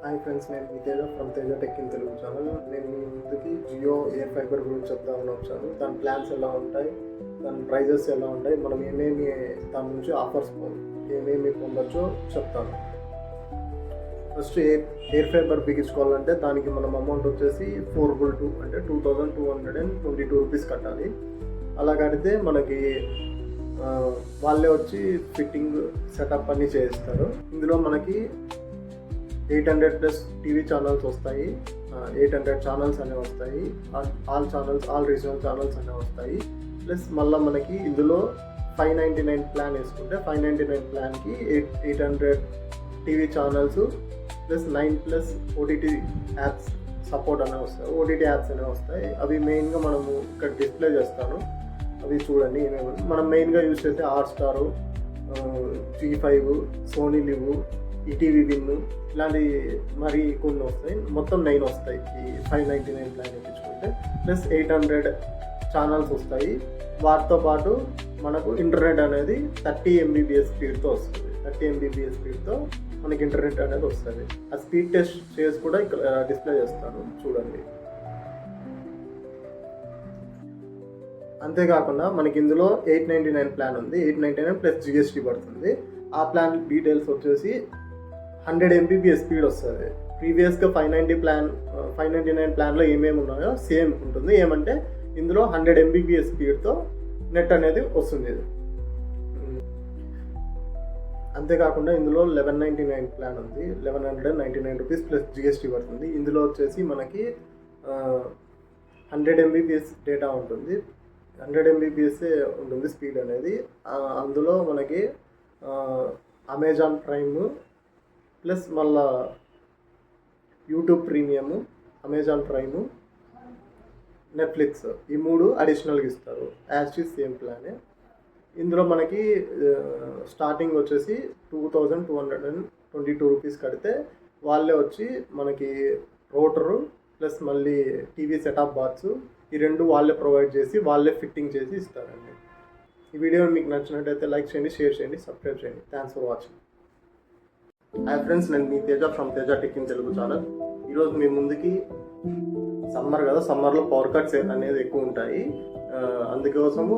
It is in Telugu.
హాయ్ ఫ్రెండ్స్, నేను మీ Teja from Teja tech in Telugu channel. నేను మీ ముందుకి జియో ఎయిర్ ఫైబర్ గురించి చెప్దామని వచ్చాను. దాని ప్లాన్స్ ఎలా ఉంటాయి, దాని ప్రైజెస్ ఎలా ఉంటాయి, మనం ఏమేమి దాని నుంచి ఆఫర్స్ ఏమేమి పొందొచ్చో చెప్తాను. ఫస్ట్ ఎయిర్ ఫైబర్ బిగించుకోవాలంటే దానికి మనం అమౌంట్ వచ్చేసి 4x2 అంటే 2222 రూపీస్ కట్టాలి. అలా కడితే మనకి వాళ్ళే వచ్చి ఫిట్టింగ్ సెటప్ అన్నీ చేయిస్తారు. ఇందులో మనకి 800+ టీవీ ఛానల్స్ వస్తాయి, 800 ఛానల్స్ అనేవి వస్తాయి, ఆల్ రీజనల్ ఛానల్స్ అనేవి వస్తాయి. ప్లస్ మళ్ళీ మనకి ఇందులో 599 ప్లాన్ వేసుకుంటే 599 ప్లాన్కి 800 TV channels plus 9+ OTT apps support అనేవి వస్తాయి. ఓటీటీ యాప్స్ అనేవి వస్తాయి. అవి మెయిన్గా మనము ఇక్కడ డిస్ప్లే చేస్తాను, అవి చూడండి. ఏమేమి మనం మెయిన్గా యూజ్ చేసే Hotstar, G5, Sony LIV, ETV Win, ఇలాంటి మరి కొన్ని వస్తాయి. మొత్తం 9 వస్తాయి ఈ 599 ప్లాన్ ఇప్పించుకుంటే. ప్లస్ 800 ఛానల్స్ వస్తాయి. వాటితో పాటు మనకు ఇంటర్నెట్ అనేది 30 Mbps స్పీడ్తో వస్తుంది. 30 Mbps స్పీడ్తో మనకి ఇంటర్నెట్ అనేది వస్తుంది. ఆ స్పీడ్ టెస్ట్ చేసి కూడా ఇక్కడ డిస్ప్లే చేస్తాను, చూడండి. అంతేకాకుండా మనకి ఇందులో 899 ప్లాన్ ఉంది. 899 ప్లస్ GST పడుతుంది. ఆ ప్లాన్ డీటెయిల్స్ వచ్చేసి 100 Mbps స్పీడ్ వస్తుంది. ప్రీవియస్గా 599 ప్లాన్లో ఏమేమి ఉన్నాయో సేమ్ ఉంటుంది. ఏమంటే ఇందులో 100 Mbps స్పీడ్తో నెట్ అనేది వస్తుంది. అంతేకాకుండా ఇందులో 1199 ప్లాన్ ఉంది. 1199 రూపీస్ ప్లస్ GST పడుతుంది. ఇందులో వచ్చేసి మనకి 100 Mbps డేటా ఉంటుంది. 100 Mbps ఉంటుంది స్పీడ్ అనేది. అందులో మనకి అమెజాన్ ప్రైమ్ ప్లస్ మళ్ళా YouTube premium, Amazon prime, Netflix, ఈ 3 అడిషనల్గా ఇస్తారు. యాజ్ సేమ్ ప్లానే. ఇందులో మనకి స్టార్టింగ్ వచ్చేసి 2222 రూపీస్ కడితే వాళ్ళే వచ్చి మనకి రోటరు ప్లస్ మళ్ళీ టీవీ సెటప్ బాక్స్, ఈ 2 వాళ్ళే ప్రొవైడ్ చేసి వాళ్ళే ఫిట్టింగ్ చేసి ఇస్తారండి. ఈ వీడియో మీకు నచ్చినట్టయితే లైక్ చేయండి, షేర్ చేయండి, సబ్స్క్రైబ్ చేయండి. Thanks for watching. Hi friends, నేను మీ Teja from Teja tech in Telugu channel. ఈరోజు మీ ముందుకి సమ్మర్ కదా, సమ్మర్లో పవర్ కట్స్ అనేది ఎక్కువ ఉంటాయి. అందుకోసము